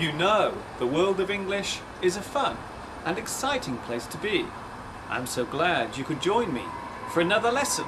You know, the world of English is a fun and exciting place to be. I'm so glad you could join me for another lesson.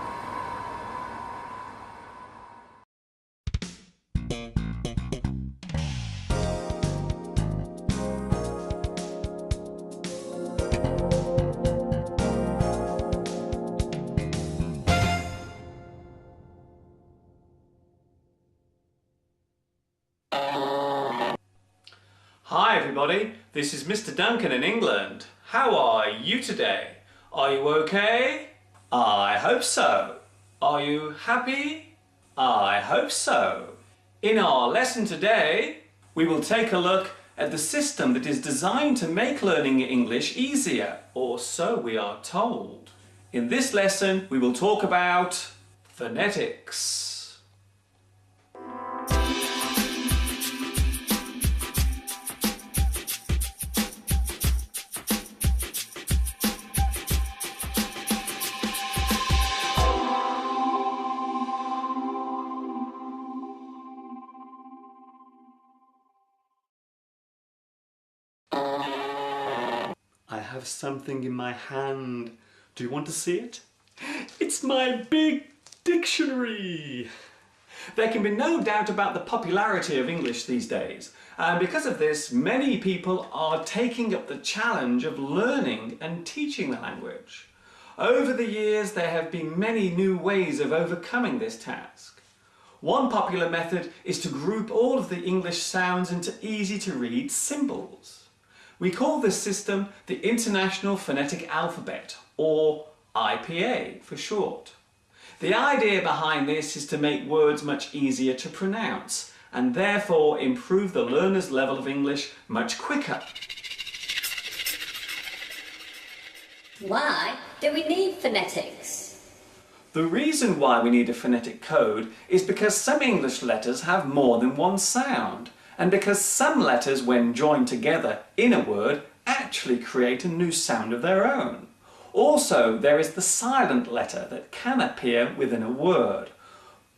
Hi everybody, this is Mr. Duncan in England. How are you today? Are you okay? I hope so. Are you happy? I hope so. In our lesson today, we will take a look at the system that is designed to make learning English easier, or so we are told. In this lesson, we will talk about phonetics. I have something in my hand. Do you want to see it? It's my big dictionary! There can be no doubt about the popularity of English these days, and because of this, many people are taking up the challenge of learning and teaching the language. Over the years, there have been many new ways of overcoming this task. One popular method is to group all of the English sounds into easy-to-read symbols. We call this system the International Phonetic Alphabet, or IPA for short. The idea behind this is to make words much easier to pronounce and therefore improve the learner's level of English much quicker. Why do we need phonetics? The reason why we need a phonetic code is because some English letters have more than one sound, and because some letters, when joined together in a word, actually create a new sound of their own. Also, there is the silent letter that can appear within a word,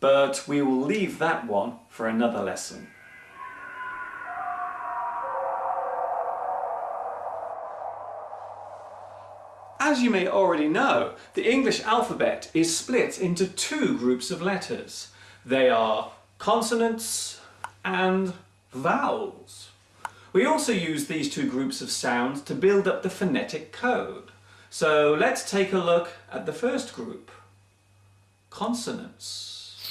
but we will leave that one for another lesson. As you may already know, the English alphabet is split into two groups of letters. They are consonants and vowels. We also use these two groups of sounds to build up the phonetic code. So let's take a look at the first group, consonants.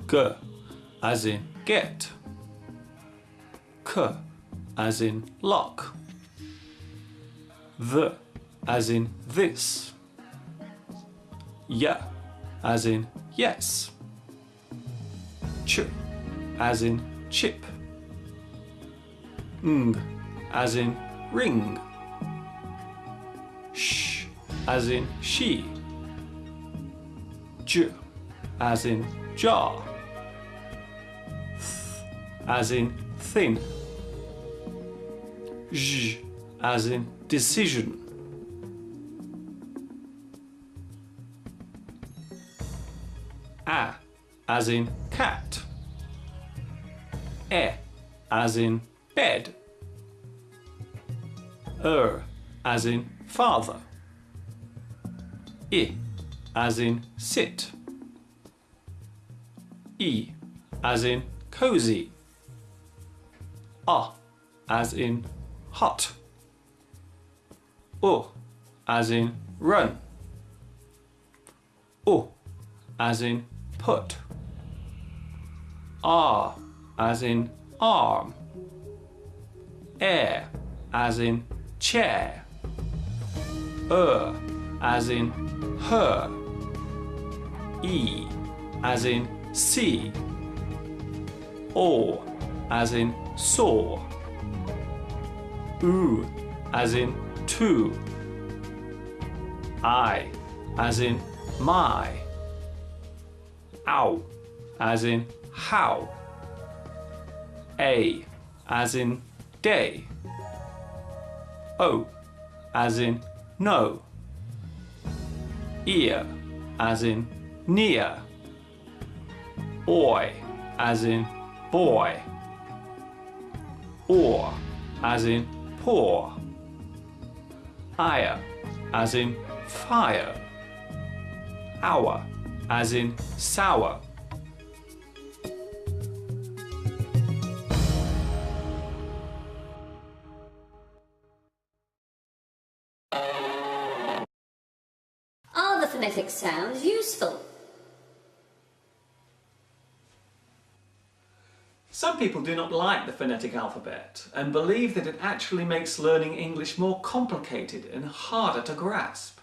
G as in get, K as in lock, V as in this, Y as in yes, Ch as in chip, Ng as in ring, Sh as in she, J as in jar, Th as in thin, J as in decision, A as in cat, E as in bed, as in father, I as in sit, E as in cozy, as in hot, U as in run, U as in put, R as in arm, air as in chair, as in her, E as in see, O as in saw, U as in to, I as in my, ow as in how, A as in day, O as in no, ear as in near, Oi, as in boy. Or, as in poor. Ire, as in fire. Hour, as in sour. Are the phonetic sounds useful? Some people do not like the phonetic alphabet and believe that it actually makes learning English more complicated and harder to grasp,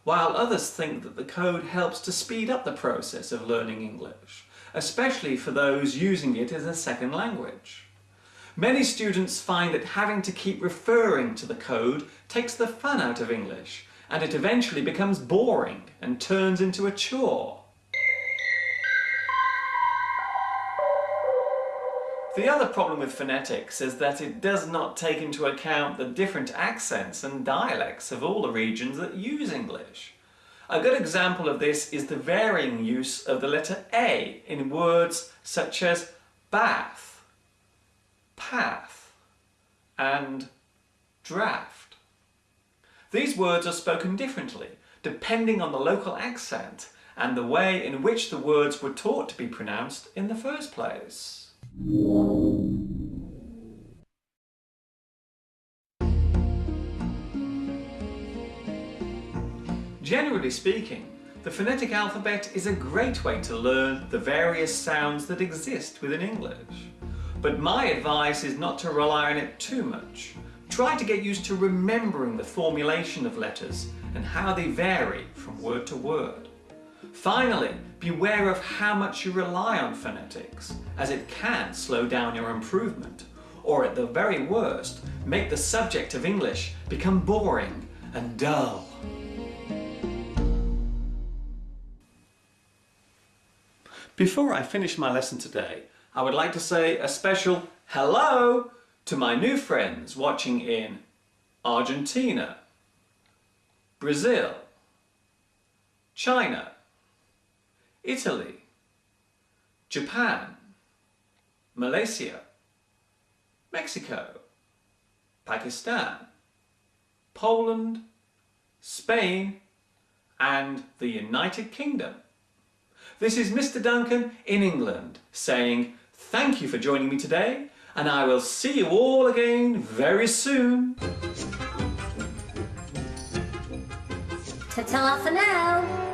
while others think that the code helps to speed up the process of learning English, especially for those using it as a second language. Many students find that having to keep referring to the code takes the fun out of English, and it eventually becomes boring and turns into a chore. The other problem with phonetics is that it does not take into account the different accents and dialects of all the regions that use English. A good example of this is the varying use of the letter A in words such as bath, path, and draft. These words are spoken differently depending on the local accent and the way in which the words were taught to be pronounced in the first place. Generally speaking, the phonetic alphabet is a great way to learn the various sounds that exist within English. But my advice is not to rely on it too much. Try to get used to remembering the formulation of letters and how they vary from word to word. Finally, beware of how much you rely on phonetics, as it can slow down your improvement, or at the very worst, make the subject of English become boring and dull. Before I finish my lesson today, I would like to say a special hello to my new friends watching in Argentina, Brazil, China, Italy, Japan, Malaysia, Mexico, Pakistan, Poland, Spain, and the United Kingdom. This is Mr. Duncan in England saying thank you for joining me today, and I will see you all again very soon. Ta-ta for now!